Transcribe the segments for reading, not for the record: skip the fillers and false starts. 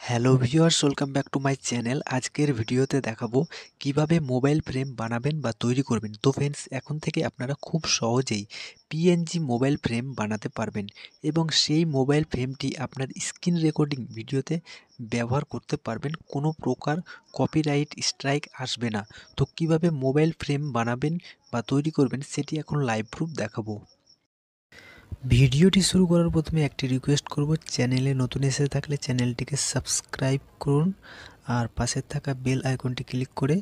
Hello viewers, welcome back to my channel. আজকের ভিডিওতে দেখাবো কিভাবে মোবাইল ফ্রেম বানাবেন বা তৈরি করবেন। তো ফ্রেন্ডস, এখন থেকে আপনারা খুব সহজেই পিএনজি মোবাইল ফ্রেম বানাতে পারবেন এবং সেই মোবাইল ফ্রেমটি আপনার স্ক্রিন রেকর্ডিং ভিডিওতে ব্যবহার করতে পারবেন। কোনো প্রকার কপিরাইট স্ট্রাইক আসবে না। তো কিভাবে মোবাইল ফ্রেম বানাবেন বা তৈরি করবেন সেটি এখন লাইভ প্রুফ দেখাবো। ভিডিওটি শুরু করার প্রথমে একটি রিকোয়েস্ট করব, চ্যানেলে নতুন এসে থাকলে চ্যানেলটিকে সাবস্ক্রাইব করুন আর পাশে থাকা বেল আইকনটি ক্লিক করে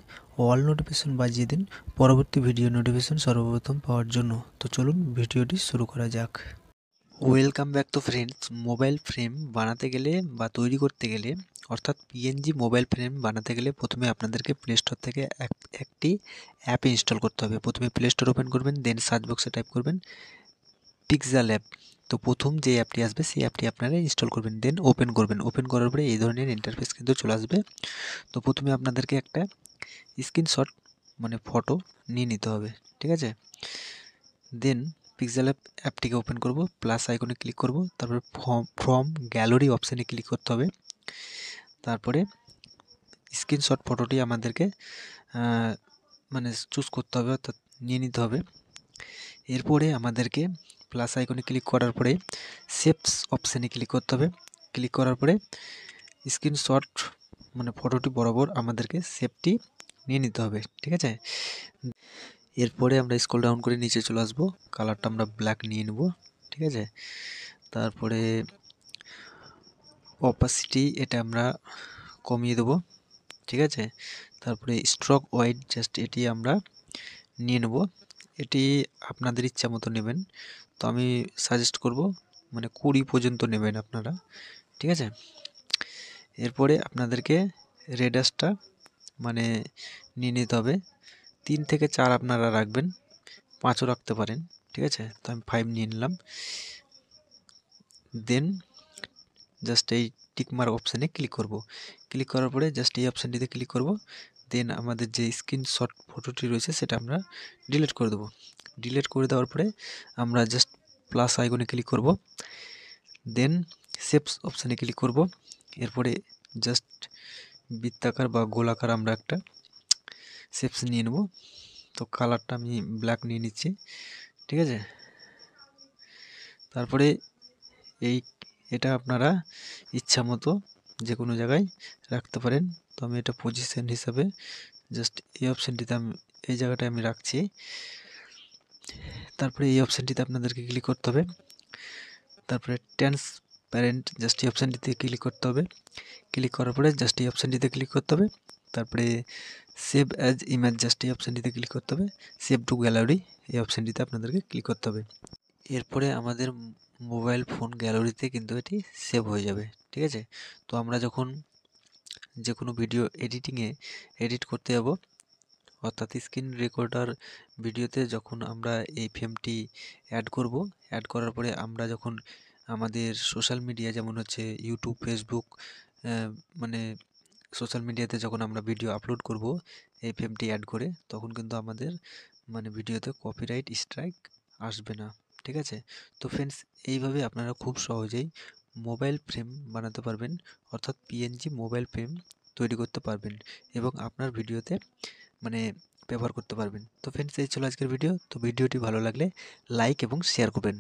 অল নোটিফিকেশন বাজিয়ে দিন পরবর্তী ভিডিও নোটিফিকেশন সর্বপ্রথম পাওয়ার জন্য। তো চলুন ভিডিওটি শুরু করা যাক। Welcome back to friends. Mobile frame বানাতে গেলে বা তৈরি করতে গেলে অর্থাৎ পিএনজি মোবাইল ফ্রেম বানাতে গেলে প্রথমে আপনাদেরকে প্লে স্টোর থেকে একটি অ্যাপ ইনস্টল করতে হবে। প্রথমে প্লে স্টোর ওপেন করবেন, দেন সার্চ বক্সে টাইপ করবেন পিক্সেল অ্যাপ। তো প্রথম যে অ্যাপটি আসবে সেই অ্যাপটি আপনারা ইনস্টল করবেন, দেন ওপেন করবেন। ওপেন করার পরে এই ধরনের ইন্টারফেস কিন্তু চলে আসবে। তো প্রথমে আপনাদেরকে একটা স্ক্রিনশট মানে ফটো নিয়ে নিতে হবে, ঠিক আছে। দেন পিক্সেল অ্যাপটিকে ওপেন করব, প্লাস আইকনে ক্লিক করব, তারপরে ফ্রম গ্যালারি অপশানে ক্লিক করতে হবে। তারপরে স্ক্রিনশট ফটোটি আমাদেরকে মানে চুজ করতে হবে, অর্থাৎ নিয়ে নিতে হবে। এরপরে আমাদেরকে প্লাস আইকনে ক্লিক করার পরে শেপস অপশানে ক্লিক করতে হবে। ক্লিক করার পরে স্ক্রিনশট মানে ফটোটি বরাবর আমাদেরকে শেপটি নিয়ে নিতে হবে, ঠিক আছে। এরপরে আমরা স্ক্রল ডাউন করে নিচে চলে আসবো, কালারটা আমরা ব্ল্যাক নিয়ে নেব, ঠিক আছে। তারপরে অপাসিটি এটা আমরা কমিয়ে দেবো, ঠিক আছে। তারপরে স্ট্রোক ওয়াইড জাস্ট এটি আমরা নিয়ে নেব। এটি আপনাদের ইচ্ছা মতো নেবেন, তো আমি সাজেস্ট করব মানে 20 পর্যন্ত নেবেন আপনারা, ঠিক আছে। এরপরে আপনাদেরকে রেডাসটা মানে নিয়ে নিতে হবে। 3 থেকে 4 আপনারা রাখবেন, 5ও রাখতে পারেন, ঠিক আছে। তো আমি 5 নিয়ে নিলাম। দেন জাস্ট এই টিকমার্ক অপশানে ক্লিক করব। ক্লিক করার পরে জাস্ট এই অপশানটিতে ক্লিক করব। দেন আমাদের যে স্ক্রিনশট ফটোটি রয়েছে সেটা আমরা ডিলিট করে দেবো। ডিলিট করে দেওয়ার পরে আমরা জাস্ট প্লাস আইকনে ক্লিক করব, দেন শেপস অপশানে ক্লিক করব। এরপরে জাস্ট বৃত্তাকার বা গোলাকার আমরা একটা শেপস নিয়ে নেব। তো কালারটা আমি ব্ল্যাক নিয়ে নিচ্ছি, ঠিক আছে। তারপরে এটা আপনারা ইচ্ছা মতো যে কোনো জায়গায় রাখতে পারেন। তো আমি এটা পজিশন হিসাবে জাস্ট এই অপশানটিতে এই জায়গাটায় আমি রাখছি। তারপরে এই অপশানটিতে আপনাদেরকে ক্লিক করতে হবে। তারপরে ট্রান্সপারেন্ট জাস্ট এই অপশানটিতে ক্লিক করতে হবে। ক্লিক করার পরে জাস্ট এই অপশানটিতে ক্লিক করতে হবে। তারপরে সেভ অ্যাজ ইমেজ জাস্ট এই অপশানটিতে ক্লিক করতে হবে। সেভ টু গ্যালারি এই অপশানটিতে আপনাদেরকে ক্লিক করতে হবে। এরপরে আমাদের মোবাইল ফোন গ্যালারিতে কিন্তু এটি সেভ হয়ে যাবে, ঠিক আছে। তো আমরা যখন যে কোনো ভিডিও এডিট করতে যাব, অর্থাৎ স্ক্রিন রেকর্ডার ভিডিওতে যখন আমরা এই ফ্রেমটি অ্যাড করব, অ্যাড করার পরে আমরা যখন আমাদের সোশ্যাল মিডিয়া যেমন হচ্ছে ইউটিউব, ফেসবুক মানে সোশ্যাল মিডিয়াতে যখন আমরা ভিডিও আপলোড করব এই ফ্রেমটি অ্যাড করে, তখন কিন্তু আমাদের মানে ভিডিওতে কপিরাইট স্ট্রাইক আসবে না, ঠিক আছে। তো ফ্রেন্ডস, এইভাবে আপনারা খুব সহজেই মোবাইল ফ্রেম বানাতে পারবেন, অর্থাৎ পিএনজি মোবাইল ফ্রেম তৈরি করতে পারবেন এবং আপনার ভিডিওতে মানে ব্যবহার করতে পারবেন। তো ফ্রেন্ডস, এই ছিল আজকের ভিডিও। তো ভিডিওটি ভালো লাগলে লাইক এবং শেয়ার করবেন।